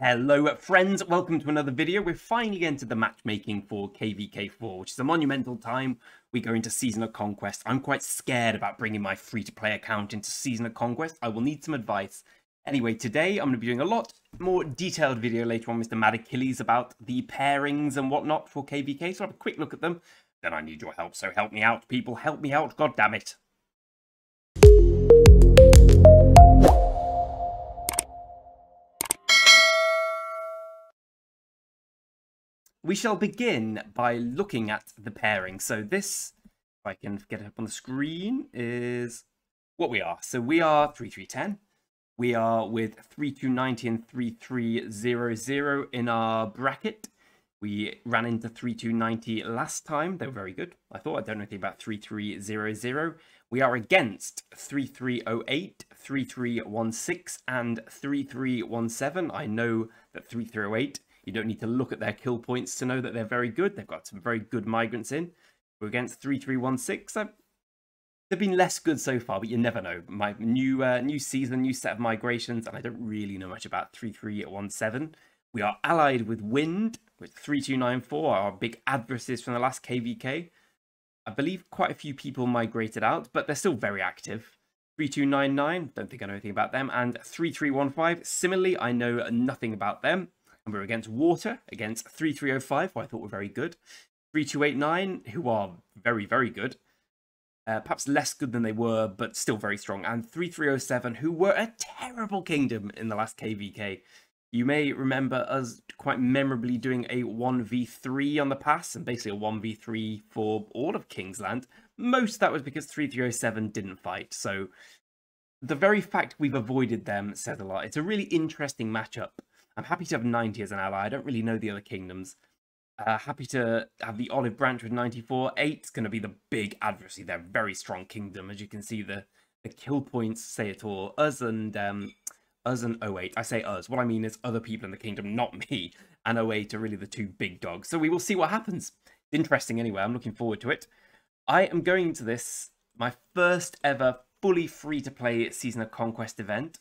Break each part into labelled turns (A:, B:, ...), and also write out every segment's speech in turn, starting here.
A: Hello friends, welcome to another video. We've finally entered the matchmaking for KVK4, which is a monumental time. We go into Season of Conquest. I'm quite scared about bringing my free-to-play account into Season of Conquest. I will need some advice. Anyway, today I'm going to be doing a lot more detailed video later on, Mr. Mad Achilles, about the pairings and whatnot for KVK. So I'll have a quick look at them. Then I need your help, so help me out, people. Help me out, god damn it. We shall begin by looking at the pairing. So this, if I can get it up on the screen, is what we are. So we are 3310. We are with 3290 and 3300 in our bracket. We ran into 3290 last time. They were very good. I thought. I don't know anything about 3300. We are against 3308, 3316, and 3317. I know that 3308, you don't need to look at their kill points to know that they're very good. They've got some very good migrants in. We're against 3316. They've been less good so far, but you never know. My new season, new set of migrations, and I don't really know much about 3317. We are allied with Wind, with 3294, our big adversaries from the last KVK. I believe quite a few people migrated out, but they're still very active. 3299, don't think I know anything about them. And 3315, similarly, I know nothing about them. And we're against Water, against 3305, who I thought were very good. 3289, who are very, very good. Perhaps less good than they were, but still very strong. And 3307, who were a terrible kingdom in the last KVK. You may remember us quite memorably doing a 1v3 on the pass, and basically a 1v3 for all of Kingsland. Most of that was because 3307 didn't fight, so the very fact we've avoided them says a lot. It's a really interesting matchup. I'm happy to have 90 as an ally. I don't really know the other kingdoms. Happy to have the Olive Branch with 94. 8's going to be the big adversary. They're a very strong kingdom. As you can see, the kill points say it all. Us and 08. I say us. What I mean is other people in the kingdom, not me. And 08 are really the two big dogs. So we will see what happens. Interesting anyway. I'm looking forward to it. I am going to this, my first ever fully free-to-play Season of Conquest event.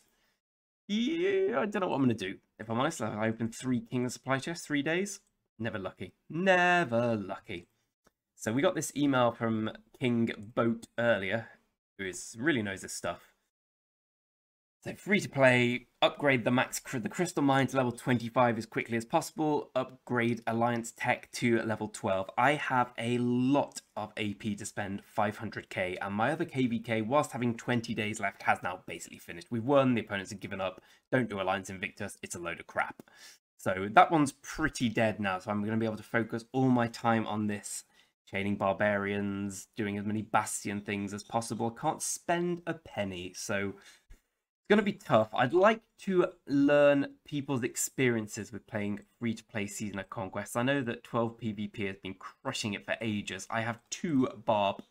A: Yeah, I don't know what I'm going to do. If I'm honest, I opened 3 King of Supply chests, 3 days. Never lucky. Never lucky. So we got this email from King Boat earlier, who really knows this stuff. So free to play, upgrade the crystal mine to level 25 as quickly as possible, upgrade alliance tech to level 12. I have a lot of AP to spend, 500k, and my other KVK, whilst having 20 days left, has now basically finished. We've won, the opponents have given up, don't do Alliance Invictus, it's a load of crap. So that one's pretty dead now, so I'm going to be able to focus all my time on this. Chaining barbarians, doing as many bastion things as possible. I can't spend a penny, so it's going to be tough. I'd like to learn people's experiences with playing free-to-play Season of Conquest. I know that 12 PvP has been crushing it for ages. I have 2 barb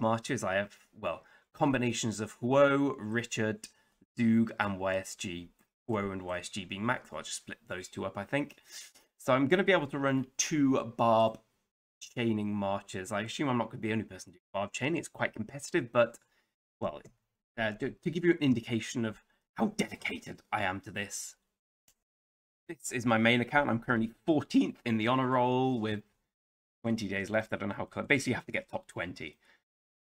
A: marches. I have, well, combinations of Huo, Richard, Zug, and YSG. Huo and YSG being max, so I'll just split those 2 up, I think. So I'm going to be able to run 2 barb chaining marches. I assume I'm not going to be the only person doing barb chaining. It's quite competitive, but, well, to give you an indication of how dedicated I am to this. This is my main account. I'm currently 14th in the honor roll with 20 days left. I don't know how close. Basically, you have to get top 20.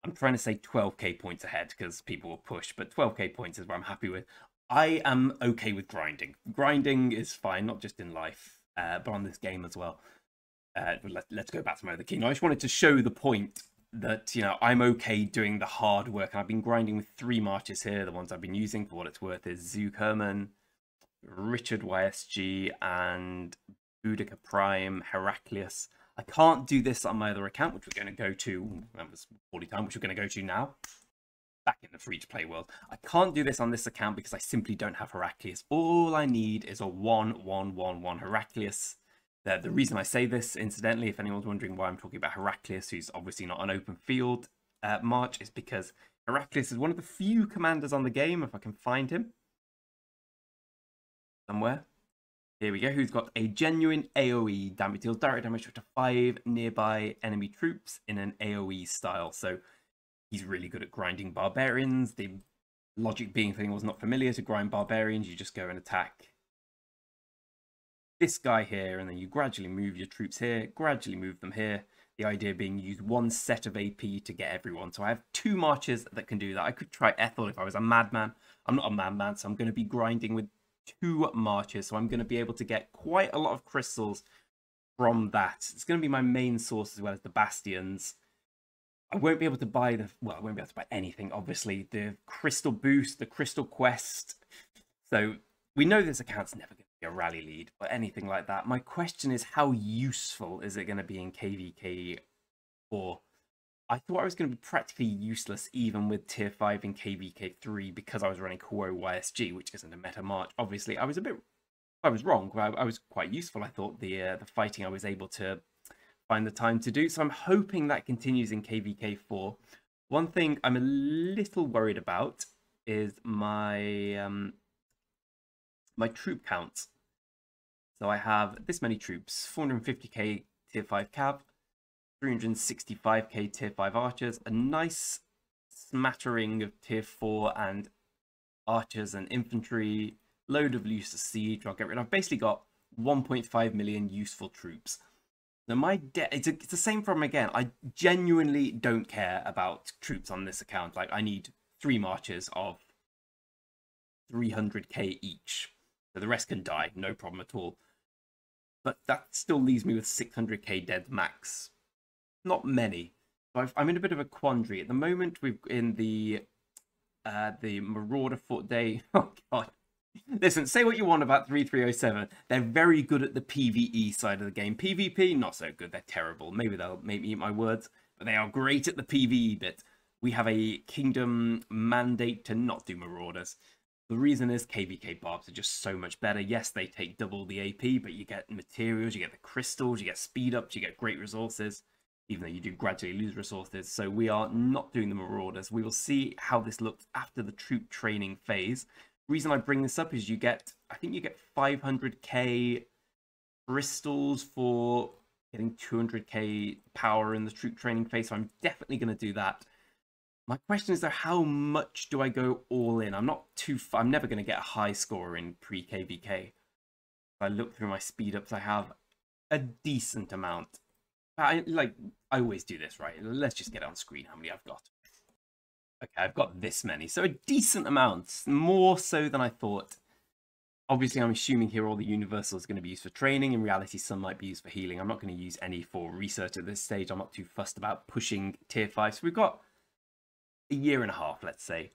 A: I'm trying to say 12k points ahead because people will push, but 12k points is what I'm happy with. I am okay with grinding. Grinding is fine, not just in life, but on this game as well. Let's go back to my other king. I just wanted to show the point that, you know, I'm okay doing the hard work. And I've been grinding with 3 marches here. The ones I've been using for what it's worth is Zug Herman, Richard YSG, and Boudica Prime, Heraclius. I can't do this on my other account, which we're going to go to. That was 40 time, which we're going to go to now. Back in the free-to-play world. I can't do this on this account because I simply don't have Heraclius. All I need is a 1-1-1-1 Heraclius. The reason I say this, incidentally, if anyone's wondering why I'm talking about Heraclius, who's obviously not an open field march, is because Heraclius is one of the few commanders on the game, if I can find him somewhere. Here we go, who's got a genuine AoE damage, deals direct damage to 5 nearby enemy troops in an AoE style. So he's really good at grinding barbarians. The logic being, if anyone was not familiar, to grind barbarians, you just go and attack this guy here, and then you gradually move your troops here, gradually move them here. The idea being you use one set of AP to get everyone. So I have 2 marches that can do that. I could try Ethel if I was a madman. I'm not a madman, so I'm going to be grinding with 2 marches. So I'm going to be able to get quite a lot of crystals from that. It's going to be my main source as well as the bastions. I won't be able to buy I won't be able to buy anything, obviously. The crystal boost, the crystal quest. So we know this account's never going to be a rally lead or anything like that. My question is, how useful is it going to be in KVK 4? I thought I was going to be practically useless even with tier 5 in KVK 3 because I was running Kuo YSG, which isn't a meta march. Obviously, I was wrong. I was quite useful. I thought the fighting I was able to find the time to do. So I'm hoping that continues in KVK 4. One thing I'm a little worried about is my my troop count. So I have this many troops: 450k tier 5 cav, 365k tier 5 archers, a nice smattering of tier 4 and archers and infantry, load of loose siege. I'll get rid of. I've basically got 1.5 million useful troops. Now it's the same problem again. I genuinely don't care about troops on this account. Like, I need 3 marches of 300k each. So the rest can die, no problem at all. But that still leaves me with 600k dead max. Not many. So I'm in a bit of a quandary. At the moment, we've in the Marauder Fort Day. Oh, God. Listen, say what you want about 3307. They're very good at the PvE side of the game. PvP, not so good. They're terrible. Maybe they'll make me eat my words. But they are great at the PvE bit. We have a kingdom mandate to not do Marauders. The reason is KVK barbs are just so much better. Yes, they take double the AP, but you get materials, you get the crystals, you get speed ups, you get great resources, even though you do gradually lose resources. So we are not doing the Marauders. We will see how this looks after the troop training phase. The reason I bring this up is I think you get 500k crystals for getting 200k power in the troop training phase. So I'm definitely going to do that. My question is, though, how much do I go all in? I'm never going to get a high score in pre-KVK. If I look through my speed ups, I have a decent amount. I always do this, right? Let's just get it on screen how many I've got. Okay, I've got this many. So a decent amount, more so than I thought. Obviously, I'm assuming here all the universal is going to be used for training. In reality, some might be used for healing. I'm not going to use any for research at this stage. I'm not too fussed about pushing tier 5. So we've got a year and a half, let's say.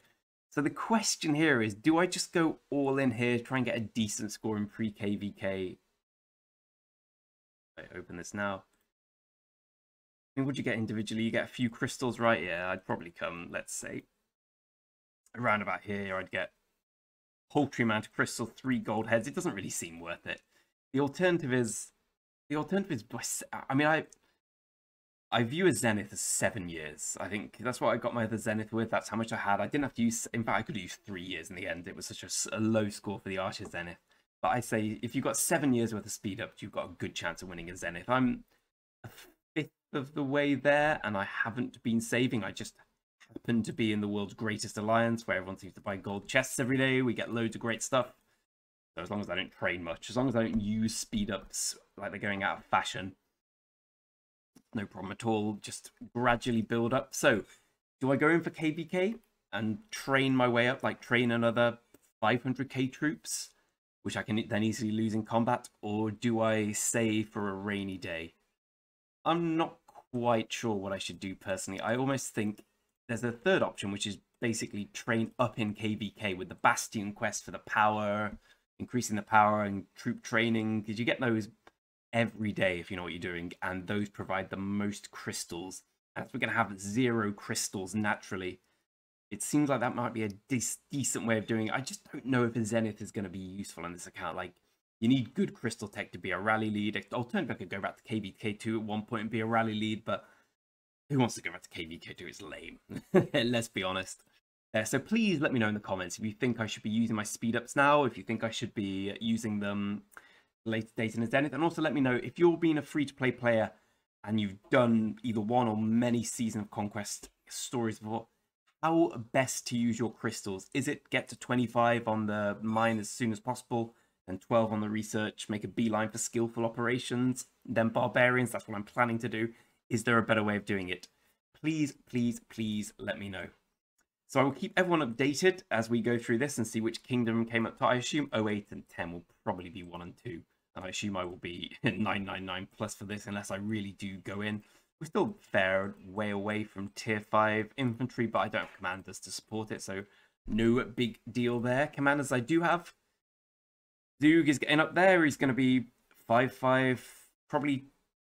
A: So the question here is, do I just go all in here, try and get a decent score in pre-KVK? I open this now. I mean, would you get individually? You get a few crystals, right? Yeah, I'd probably come, let's say, around about here. I'd get paltry amount of crystal, 3 gold heads. It doesn't really seem worth it. The alternative is, I mean, I view a Zenith as 7 years. I think that's what I got my other Zenith with. That's how much I had. I didn't have to use... In fact, I could have used 3 years in the end. It was such a low score for the Archer Zenith. But I say, if you've got 7 years worth of speed up, you've got a good chance of winning a Zenith. I'm a fifth of the way there, and I haven't been saving. I just happen to be in the world's greatest alliance, where everyone seems to buy gold chests every day. We get loads of great stuff. So as long as I don't train much, as long as I don't use speed ups like they're going out of fashion, no problem at all. Just gradually build up. So do I go in for KVK and train my way up, like train another 500k troops, which I can then easily lose in combat, or do I save for a rainy day? I'm not quite sure what I should do personally. I almost think there's a third option, which is basically train up in KVK with the Bastion quest for the power, increasing the power and troop training, because you get those every day if you know what you're doing, and those provide the most crystals. As we're going to have 0 crystals naturally, it seems like that might be a decent way of doing it. I just don't know if a Zenith is going to be useful on this account. Like, you need good crystal tech to be a rally lead. Alternatively, I could go back to KVK2 at one point and be a rally lead, but who wants to go back to KVK2? It's lame. Let's be honest. So please let me know in the comments if you think I should be using my speed ups now, if you think I should be using them later date in a Zenith, and also let me know if you're being a free-to-play player and you've done either one or many Season of Conquest stories before, how best to use your crystals. Is it get to 25 on the mine as soon as possible? then 12 on the research, make a beeline for skillful operations, then barbarians. That's what I'm planning to do. Is there a better way of doing it? Please, please, please let me know. So I will keep everyone updated as we go through this and see which kingdom came up top. I assume 08 and 10 will probably be 1 and 2. And I assume I will be 999 plus for this unless I really do go in. We're still fair way away from tier 5 infantry, but I don't have commanders to support it, so no big deal there. Commanders I do have. Zug is getting up there. He's going to be 5-5, probably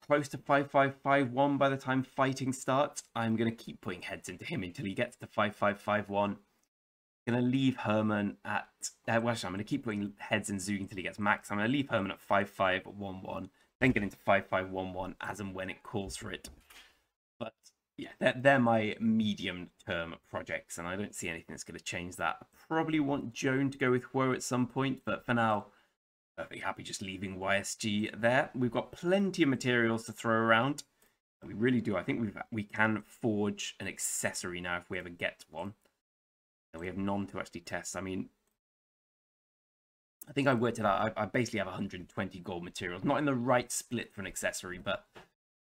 A: close to 5-5-5-1 by the time fighting starts. I'm going to keep putting heads into him until he gets to 5-5-5-1. Going to leave Herman at... well, actually, I'm going to keep putting heads in Zug until he gets max. I'm going to leave Herman at 5-5-1-1, then get into 5-5-1-1 as and when it calls for it. But yeah, they're my medium-term projects, and I don't see anything that's going to change that. I probably want Joan to go with Huo at some point, but for now, perfectly happy just leaving YSG there. We've got plenty of materials to throw around. And we really do. I think we can forge an accessory now if we ever get one. And we have none to actually test. I mean, I think I worked it out. I basically have 120 gold materials. Not in the right split for an accessory, but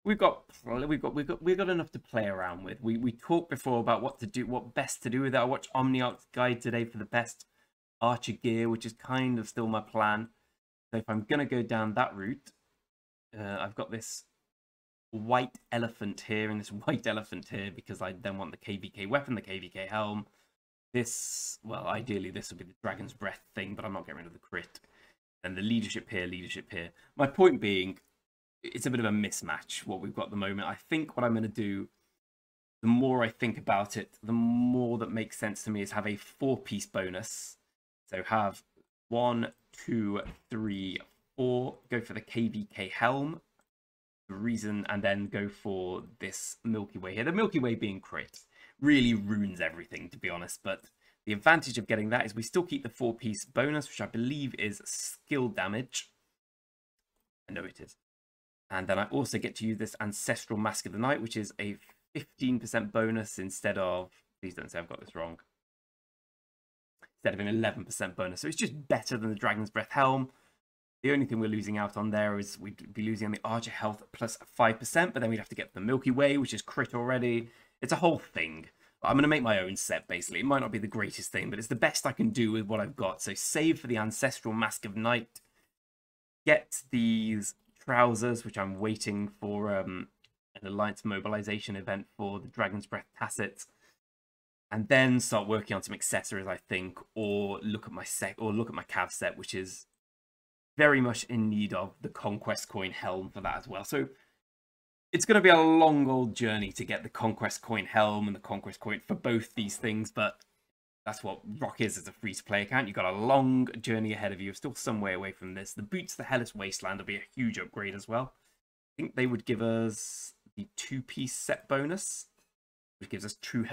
A: we've got enough to play around with. We talked before about what to do, what best to do with it. I watched Omniarch's guide today for the best archer gear, which is kind of still my plan. So if I'm going to go down that route, I've got this white elephant here and this white elephant here because I then want the KVK weapon, the KVK helm. This, well, ideally this would be the Dragon's Breath thing, but I'm not getting rid of the crit. And the leadership here, leadership here. My point being, it's a bit of a mismatch, what we've got at the moment. I think what I'm going to do, the more I think about it, the more that makes sense to me is have a 4-piece bonus. So have 1, 2, 3, 4. Go for the KVK helm. The reason, and then go for this Milky Way here. The Milky Way being crit really ruins everything, to be honest. But the advantage of getting that is we still keep the 4-piece bonus, which I believe is skill damage. I know it is. And then I also get to use this Ancestral Mask of the Night, which is a 15% bonus instead of... Please don't say I've got this wrong. Instead of an 11% bonus. So it's just better than the Dragon's Breath Helm. The only thing we're losing out on there is we'd be losing on the Archer Health plus 5%, but then we'd have to get the Milky Way, which is crit already. It's a whole thing. I'm going to make my own set, basically. It might not be the greatest thing, but it's the best I can do with what I've got. So save for the Ancestral Mask of Night. Get these trousers, which I'm waiting for an Alliance mobilization event for the Dragon's Breath Tacit. And then start working on some accessories, I think, or look at my set, or look at my Cav set, which is very much in need of the Conquest Coin Helm for that as well. So it's going to be a long old journey to get the Conquest Coin Helm and the Conquest Coin for both these things, but that's what Rock is as a free-to-play account. You've got a long journey ahead of you. You're still some way away from this. The boots, the Hellish Wasteland will be a huge upgrade as well. I think they would give us the 2-piece set bonus, which gives us true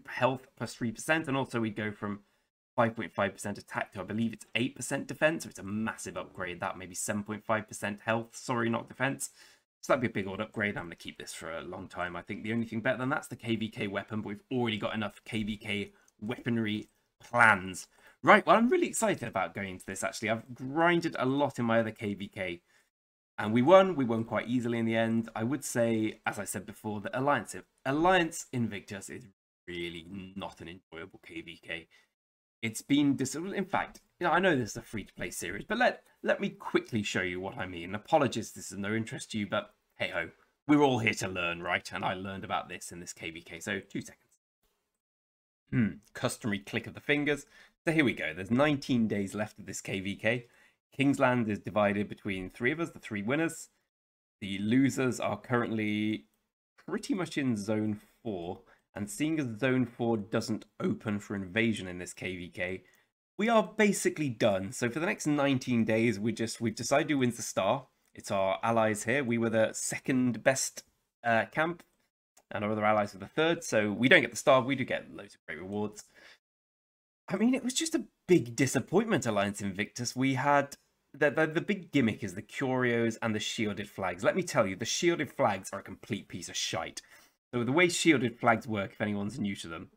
A: health plus 3%, and also we go from 5.5% attack to, I believe it's 8% defense, so it's a massive upgrade. That maybe 7.5% health, sorry, not defense. So that'd be a big old upgrade. I'm going to keep this for a long time. I think the only thing better than that's the KVK weapon, but we've already got enough KVK weaponry plans. Right, well, I'm really excited about going into this, actually. I've grinded a lot in my other KVK, and we won quite easily in the end. I would say, as I said before, that Alliance Invictus is really not an enjoyable KVK. It's been in fact, you know, I know this is a free-to-play series, but let me quickly show you what I mean. Apologies, this is no interest to you, but hey-ho, we're all here to learn, right? And I learned about this in this KVK, so 2 seconds. Customary click of the fingers. So here we go. There's 19 days left of this KVK. Kingsland is divided between 3 of us, the 3 winners. The losers are currently pretty much in Zone 4. And seeing as Zone 4 doesn't open for invasion in this KVK, we are basically done. So for the next 19 days, we've decided who wins the star. It's our allies here. We were the 2nd best camp, and our other allies were the 3rd. So we don't get the star. We do get loads of great rewards. I mean, it was just a big disappointment, Alliance Invictus. We had... The big gimmick is the Curios and the Shielded Flags. Let me tell you, the Shielded Flags are a complete piece of shite. So the way Shielded Flags work, if anyone's new to them,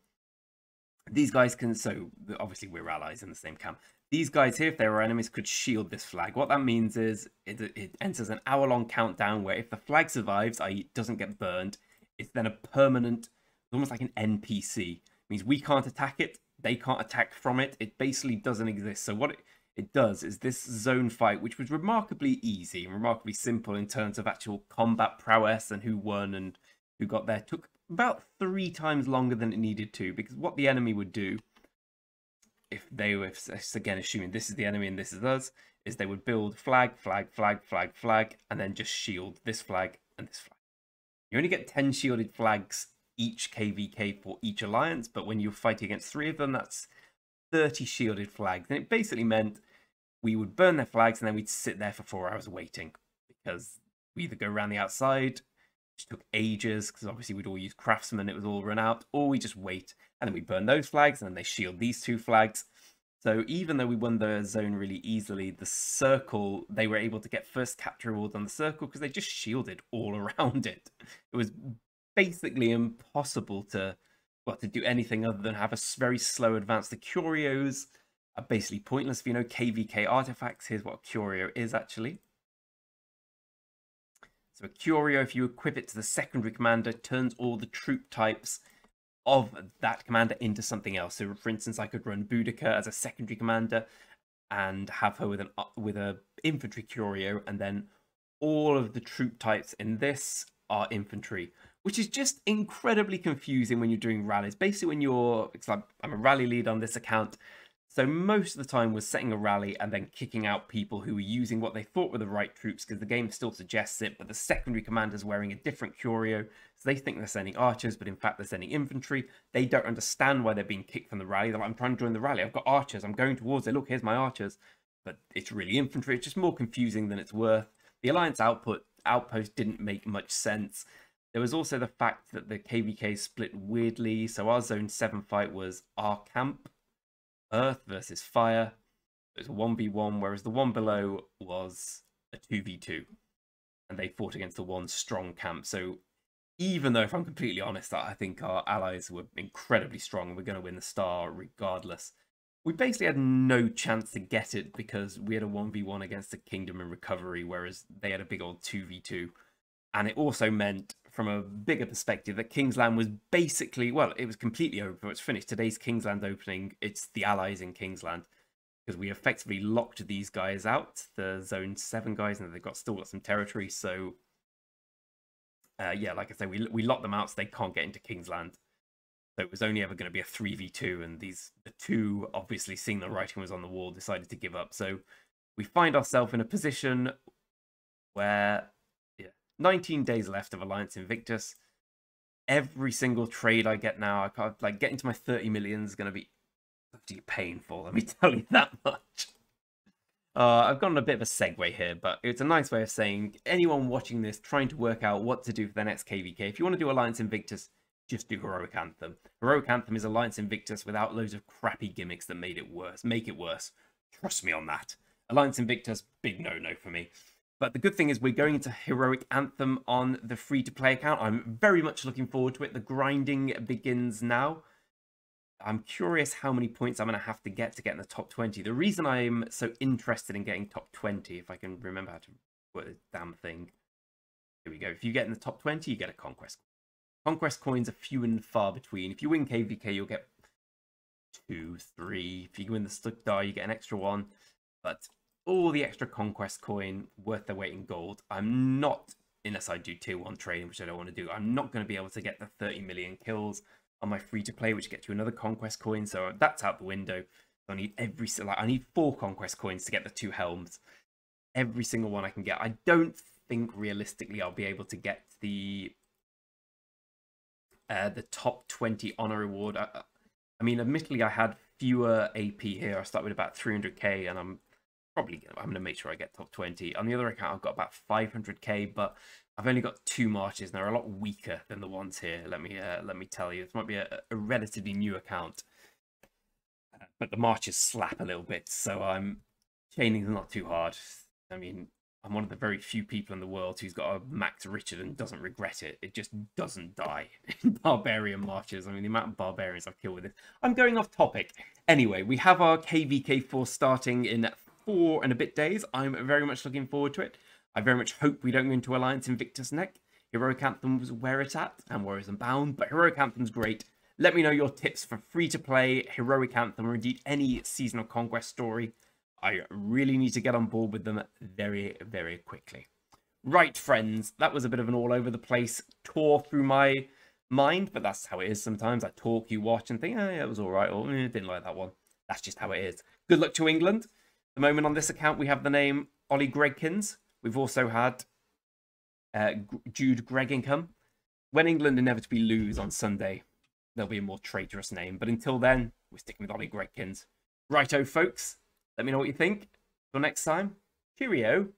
A: these guys can... So, obviously, we're allies in the same camp. these guys here, if they were enemies, could shield this flag. What that means is it enters an hour-long countdown where if the flag survives, i.e. it doesn't get burned, it's then a permanent, almost like an NPC. It means we can't attack it, they can't attack from it. It basically doesn't exist. So what it does is this zone fight, which was remarkably easy and remarkably simple in terms of actual combat prowess and who won and who got there, took about 3 times longer than it needed to, because what the enemy would do, if they were, again, assuming this is the enemy and this is us, is they would build flag, flag, flag, flag, flag, and then just shield this flag and this flag. You only get 10 shielded flags each KVK for each alliance, but when you're fighting against 3 of them, that's 30 shielded flags. And it basically meant we would burn their flags and then we'd sit there for 4 hours waiting, because we either go around the outside, which took ages, because obviously we'd all use craftsmen, it was all run out, or we just wait, and then we burn those flags, and then they shield these 2 flags. So even though we won the zone really easily, the circle, they were able to get first capture rewards on the circle because they just shielded all around it. It was basically impossible to do anything other than have a very slow advance. The curios are basically pointless. If you know KVK artifacts, here's what a curio is actually. So a curio, if you equip it to the secondary commander, turns all the troop types of that commander into something else. So for instance, I could run Boudica as a secondary commander and have her with a infantry curio, and then all of the troop types in this are infantry, which is just incredibly confusing when you're doing rallies. Basically, when you're, I'm a rally lead on this account, so most of the time was setting a rally and then kicking out people who were using what they thought were the right troops, because the game still suggests it, but the secondary commander's wearing a different curio, so they think they're sending archers, but in fact they're sending infantry. They don't understand why they're being kicked from the rally. They're like, I'm trying to join the rally, I've got archers, I'm going towards it, look, here's my archers. But it's really infantry. It's just more confusing than it's worth. The Alliance outpost didn't make much sense. There was also the fact that the KVK split weirdly, so our Zone 7 fight was our camp, Earth versus Fire. It was a 1v1, whereas the one below was a 2v2. And they fought against the one strong camp. So even though, if I'm completely honest, I think our allies were incredibly strong and we're going to win the star regardless, we basically had no chance to get it because we had a 1v1 against the Kingdom in recovery, whereas they had a big old 2v2. And it also meant, from a bigger perspective, that Kingsland was basically, well, it was completely over. It's finished. Today's Kingsland opening, it's the allies in Kingsland, because we effectively locked these guys out, the Zone 7 guys, and they've still got some territory. So, yeah, like I say, we locked them out so they can't get into Kingsland. So it was only ever going to be a 3v2, and the 2, obviously seeing the writing was on the wall, decided to give up. So we find ourselves in a position where 19 days left of Alliance Invictus. Every single trade I get now, I can't, like, getting to my 30 million is going to be painful, let me tell you that much. I've gone on a bit of a segue here, but it's a nice way of saying anyone watching this trying to work out what to do for their next KVK, if you want to do Alliance Invictus, just do Heroic Anthem. Heroic Anthem is Alliance Invictus without loads of crappy gimmicks that make it worse. Trust me on that. Alliance Invictus, big no-no for me. But the good thing is we're going into Heroic Anthem on the free-to-play account. I'm very much looking forward to it. The grinding begins now. I'm curious how many points I'm going to have to get in the top 20. The reason I'm so interested in getting top 20, if I can remember how to put this damn thing. Here we go. If you get in the top 20, you get a Conquest. Conquest coins are few and far between. If you win KVK, you'll get 2, 3. If you win the Stuckdar, you get an extra 1. But all the extra Conquest coin worth their weight in gold. I'm not, unless I do tier 1 trading, which I don't want to do, I'm not going to be able to get the 30 million kills on my free-to-play, which gets you another Conquest coin, so that's out the window. I need I need 4 Conquest coins to get the 2 helms. Every single one I can get. I don't think realistically I'll be able to get the top 20 honor reward. I mean, admittedly, I had fewer AP here. I start with about 300k, and I'm going to make sure I get top 20. On the other account, I've got about 500k, but I've only got 2 marches, and they're a lot weaker than the ones here. Let me tell you, this might be a relatively new account, but the marches slap a little bit, so I'm chaining them not too hard. I mean, I'm one of the very few people in the world who's got a Max Richard and doesn't regret it. It just doesn't die in Barbarian Marches. I mean, the amount of barbarians I've killed with it. I'm going off topic. Anyway, we have our KVK4 starting in 4 and a bit days. I'm very much looking forward to it. I very much hope we don't go into Alliance Invictus neck. Heroic Anthem was where it's at, and Warriors Unbound, but Heroic Anthem's great. Let me know your tips for free-to-play Heroic Anthem, or indeed any Seasonal Conquest story. I really need to get on board with them very, very quickly. Right, friends, that was a bit of an all-over-the-place tour through my mind, but that's how it is sometimes. I talk, you watch, and think, oh, yeah, it was all right, or didn't like that one. That's just how it is. Good luck to England. At the moment on this account, we have the name Ollie Gregkins. We've also had Jude Gregingham. When England inevitably lose on Sunday, there'll be a more traitorous name. But until then, we're sticking with Ollie Gregkins. Righto, folks. Let me know what you think. Till next time, cheerio.